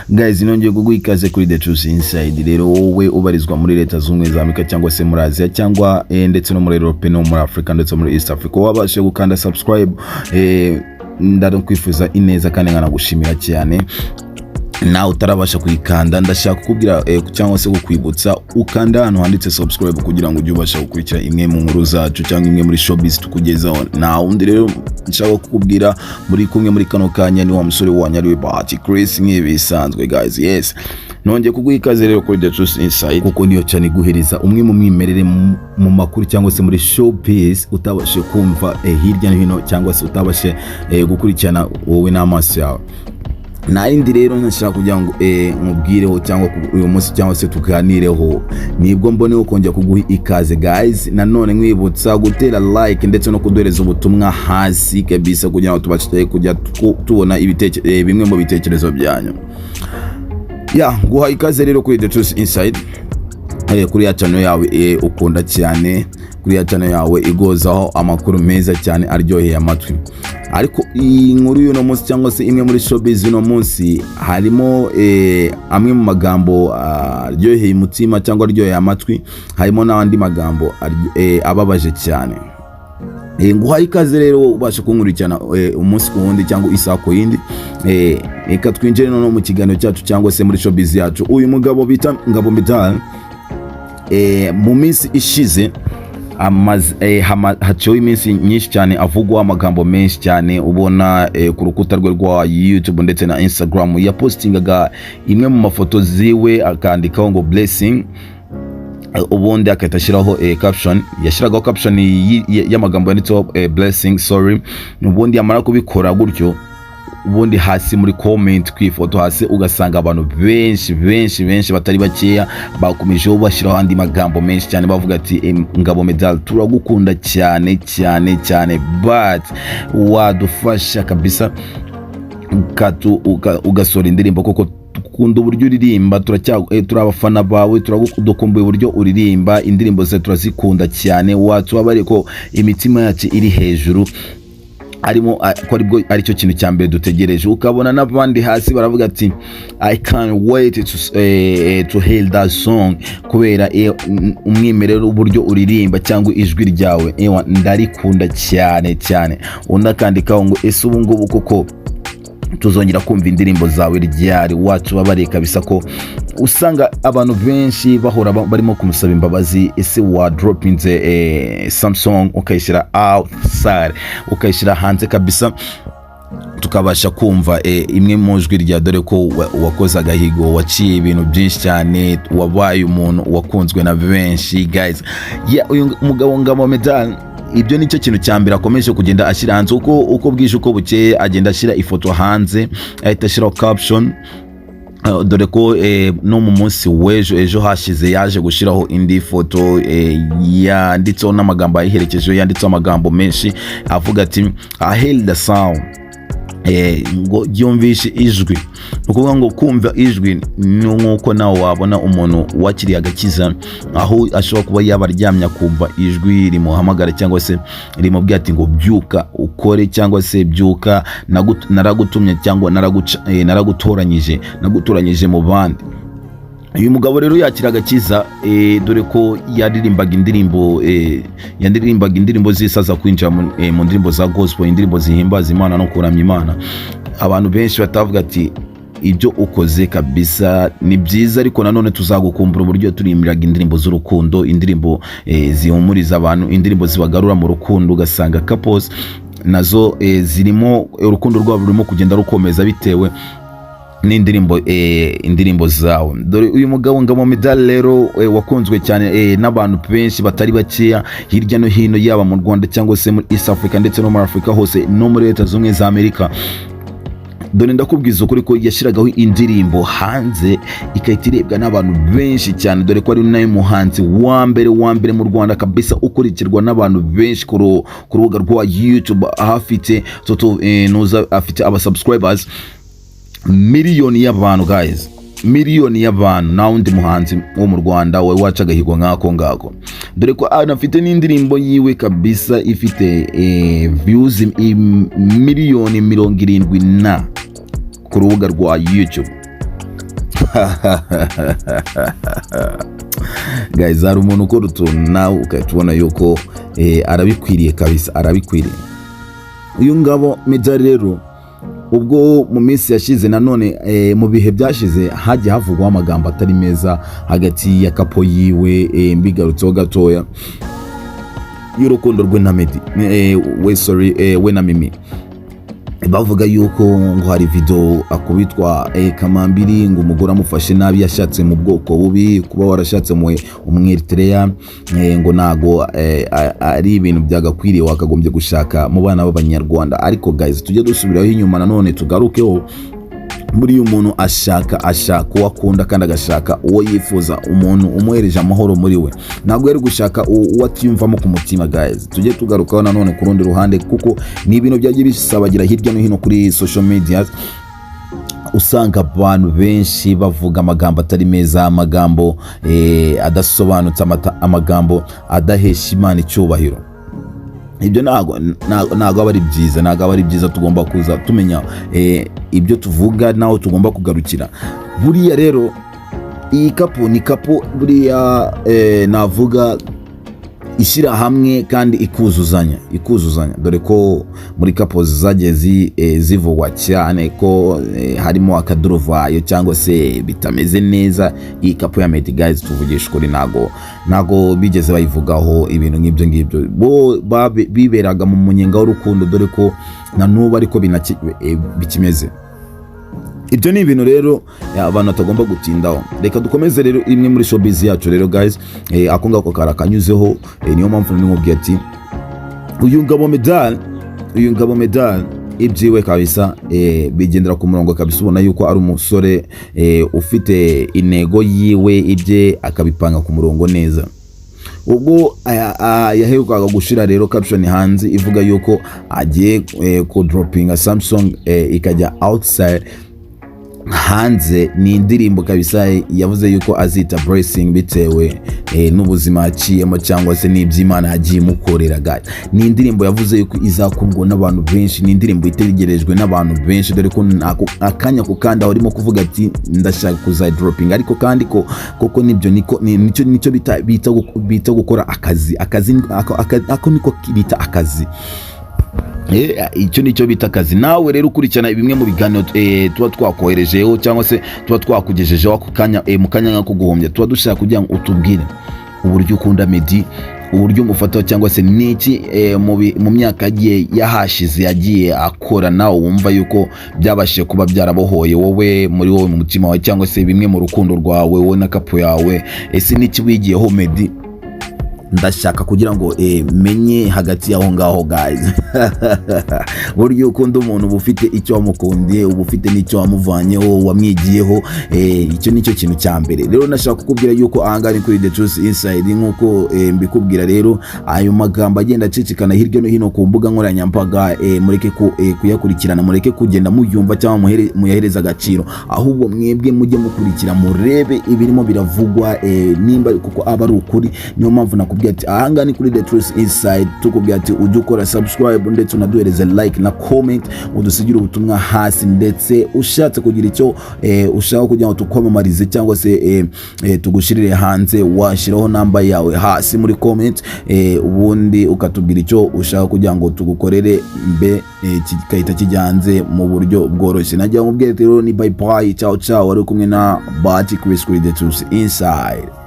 Guys, nongeye kuguha ikaze kuri The Truth Inside. Rero wowe ubarizwa muri Leta Zunze za Amerika cyangwa se muri Asia cyangwa ndetse no muri Europe no muri Africa ndetse muri East Africa, wabashe gukanda subscribe, ndakwifuza ineza kandi nkanagushimira cyane. Na utarabasha kuyikanda ndashaka kukubwira cyangwa se kukwibutsa ukanda hano handitse subscribe kugira ngo ujye ubasha gukurikira imwe mu nkuru zacu cyangwa imwe muri showbiz tukugezaho. Na undi rero nshaka kukubwira muri kumwe muri kano kanya ni wa musore wanyariwe Bahati Chris nk'ibisanzwe guys. Yes, nongeye kuguha ikaze rero kuri The Truth Inside kuko niyo cyane guhereza umwe mu mwimerere mu makuru cyangwa se muri showbiz utabashe kumva hirya no hino cyangwa se utabashe gukurikirana wowe n'amaso yawe. Na indi rero nashaka kugira ngo mubwireho cyangwa uyu munsi cyangwa se tuganireho, nibwo mboneho kongera kuguha ikaze guys. Nanone nkwibutsa gutera like ndetse no kuduhereza ubutumwa hasi kabisa kugira ngo tubashe kujya tubona bimwe mu bitekerezo byanyu. Guha ikaze rero kuri The Truth Inside, kuri ya channel yawe ukunda cyane, kuri ya channel yawe igozaho amakuru meza cyane aryoheye amatwi. Ariko inkuru y'uno munsi cyangwa se imwe muri showbiz y'uno munsi harimo amwe mu magambo aryoheye umutima cyangwa aryoheye amatwi, harimo n'andi magambo ababaje cyane. Nguha ikaze rero ubasha kunkurikirana umunsi ku wundi cyangwa isaha ku yindi. Reka twinjire no mu kiganiro cyacu cyangwa se muri showbiz yacu. Uyu mugabo bita Ngabo Medal mu minsi ishize haciyeho iminsi nyinshi cyane avugwa amagambo menshi cyane, ubona ku rukuta rwe rwa YouTube ndetse na Instagram yapostingaga imwe mu mafoto ziwe akandikaho ngo blessing, ubundi akahita ashyiraho caption. Yashyiragaho caption y'amagambo yanditseho blessing sorry, ubundi yamara kubikora gutyo, ubundi hasi muri comment ku ifoto hasi ugasanga abantu benshi batari bakeya bakomejeho bashyiraho andi magambo menshi cyane bavuga ati Ngabo Medal turagukunda cyane but wadufasha kabisa ugasora indirimbo koko dukunda uburyo uririmba, turabafana bawe, turagukumbuye uburyo uririmba indirimbo ze turazikunda cyane, watubabare ko imitima yacu iri hejuru arimo ko ari cyo kintu cyambere dutegereje. Ukabona n'abandi hasi baravuga ati I can't wait to hear that song kubera umwimerero uburyo uririmba cyangwa ijwi ryawe ndarikunda cyane. Unakandikaho ngo ese ubu ngubu koko tuzongera kumva indirimbo zawe ryari, wacu babare kabisa ko usanga abantu benshi bahora barimo kumusaba imbabazi. Ese wa droppinze Samsung ukayishyira outside, ukayishyira hanze kabisa tukabasha kumva imwe mu jwi rya, dore ko wakoze agahigo, waciye ibintu byinshi cyane, wabaye umuntu wakunzwe na benshi guys. Uyu mugabo Ngabo Medal ibyo nicyo kintu cyambere akomeje kugenda ashyira hanze, uko bwije uko bukeye agenda ashyira ifoto hanze, ahita ashyiraho caption. Dore ko no mu munsi ejo hashize yaje gushyiraho indi foto yanditseho n'amagambo ayiherekeje, yanditseho amagambo menshi avuga ati I heard the sound, ngo yumvishe ijwi. Ukuvuga ngo kumva ijwi nuko nawe wabona umuntu wakiriye agakiza, aho ashobora kuba yaba aryamya kumva ijwi rimuhamagara cyangwa se rimubwira ati ngo byuka ukore cyangwa se byuka naragutumye cyangwa nagutoranyije mu bandi. Uyu mugabo rero yakira agakiza, dore ko yaririmbaga indirimbo zisaza kwinjira mu ndirimbo za gospel, indirimbo zihimbaza Imana no kuramya Imana. Abantu benshi batavuga ati ibyo ukoze kabisa ni byiza, ariko nanone tuzagukumbura uburyo turimbiraga indirimbo z'urukundo, indirimbo zihumuriza abantu, indirimbo zibagarura mu rukundo. Ugasanga couples nazo zirimo urukundo rwabo rurimo kugenda rukomeza bitewe n'indirimbo zawe. Dore uyu mugabo Ngabo Medal rero wakunzwe cyane n'abantu benshi batari bakeya hirya no hino, yaba mu Rwanda cyangwa se muri East Africa ndetse no muri Africa hose no muri Leta Zunze za Amerika. Dore ndakubwiza ukuri ko yashyiragaho indirimbo hanze ikahita irebwa n'abantu benshi cyane, dore ko ari nayo muhanzi wa mbere mu Rwanda kabisa ukurikirwa n'abantu benshi ku rubuga rwa YouTube, aho afite aba subscribers miliyoni y'abantu guys. miliyoni y'abantu nta wundi muhanzi wo mu Rwanda we waca agahigo nk'ako ngako, dore ko anafite n'indirimbo yiwe kabisa ifite views miliyoni 70 ku rubuga rwa YouTube. Guys, hari umuntu ukora utuntu nawe ukatubona yuko arabikwiriye kabisa, arabikwiriye. Uyu ngabo Meddy rero ubwo mu minsi yashize nanone mu bihe byashize hajye havugwa amagambo atari meza hagati ya kapo yiwe mbigarutseho gatoya y'urukundo rwe na Meddy we na Mimi. Bavuga yuko ngo hari video akubitwa kamambiri ngo umugore amufashe nabi, yashatse mu bwoko bubi, kuba warashatse mu Eritrea ngo nago ari ibintu byagakwiriye wakagombye gushaka mu bana b'Abanyarwanda. Ariko guys, tujye dusubiraho inyuma nanone tugarukeho muri uyu muntu ashaka wakunda kandi agashaka uwo yifuza, umuntu umuhereje amahoro muri we, ntabwo yari gushaka uwo atiyumvamo ku mutima. Guys, tujye tugarukaho nanone ku rundi ruhande, kuko ni ibintu byagiye bisabagira hirya no hino kuri social media. Usanga abantu benshi bavuga amagambo atari meza, amagambo adasobanutse, amagambo adahesha Imana icyubahiro. Ibyo ntago aba ari byiza, tugomba kuza tumenya ibyo tuvuga naho tugomba kugarukira. Buriya rero iyi kapo ni kapo buriya navuga ishyira hamwe kandi ikuzuzanya, dore ko muri kapo zagiye zivugwa cyane ko harimo akaduruvayo cyangwa se bitameze neza. Iyi kapo ya Meddy guys, tuvugisha ukuri, nago bigeze bayivugaho ibintu nk'ibyo ngibyo. Bo biberaga mu munyenga w'urukundo, dore ko na nubu ariko bikimeze. Ibyo ni ibintu rero abantu batagomba gutindaho. Reka dukomeze rero imwe muri showbiz yacu rero guys, ako ngako karakanyuzeho. Niyo mpamvu nimubwiye ati uyu ngabo Meddy ibyiwe kabisa bigendera ku murongo kabisa, ubona yuko ari umusore ufite intego yiwe, ibye akabipanga ku murongo neza. Ubwo yaherukaga gushira rero caption hanze ivuga yuko agiye ku dropping Samsung ikajya outside hanze. Ni indirimbo kabisa yavuze yuko azita blessing bitewe n'ubuzima aciyemo cyangwa se n'iby'Imana yagiye mukorera. Guys, ni indirimbo yavuze yuko izakundwa n'abantu benshi, ni indirimbo itegerejwe n'abantu benshi, dore ko akanya ku kandi arimo kuvuga ati ndashaka kuza dropping. Ariko kandi koko nibyo nicyo bita gukora akazi ako niko bita akazi. Icyo nicyo bita akazi. Nawe rero ukurikirana bimwe mu biganiro tuba twakoherejeho cyangwa se tuba twakugejejeho mu kanya nk'ako guhombya, tuba dushaka kugira ngo utubwire uburyo ukunda Meddy, uburyo umufataho, cyangwa se niki mu myaka yahashize yagiye akora nawe wumva yuko byabashije kuba byarabohoye wowe mu mutima wawe, cyangwa se bimwe mu rukundo rwawe wowe na kapo yawe. Ese niki wigiyeho Meddy? Ndashaka kugira ngo menye hagati yaho ngaho guys. Buryo ukunda umuntu bufite icyo wamukundiye, ubufite n'icyo wamuvanyeho, wamwigiyeho. Icyo nicyo kintu cya mbere. Rero nashaka kukubwira yuko ahangari kuri The Truth Inside, nkuko mbikubwira rero, ayo magambo agenda acicikana hirya no hino ku mbuga nkoranyambaga, mureke kuyakurikirana, mureke kugenda muyumva cyangwa muyahereza agaciro, ahubwo mwebwe mujye mukurikira murebe ibirimo biravugwa nimba kuko aba ari ukuri. Niyo mpamvu nakubwira ati ahangani kuri The Truth Inside, tukubwira ati ujye ukora subscribe ndetse unaduhereze like na comment, udusigire ubutumwa hasi, ndetse ushatse kugira icyo ushaka kugira ngo tukwamamarize cyangwa se tugushirire hanze, washiraho namba yawe hasi muri comment, ubundi ukatubwira icyo ushaka kugira ngo tugukorere kikahita kijyanze mu buryo bworoshye. Najya nkubwira rero ni bye bye, ciao ciao, wari kumwe na Bahati kuri The Truth Inside.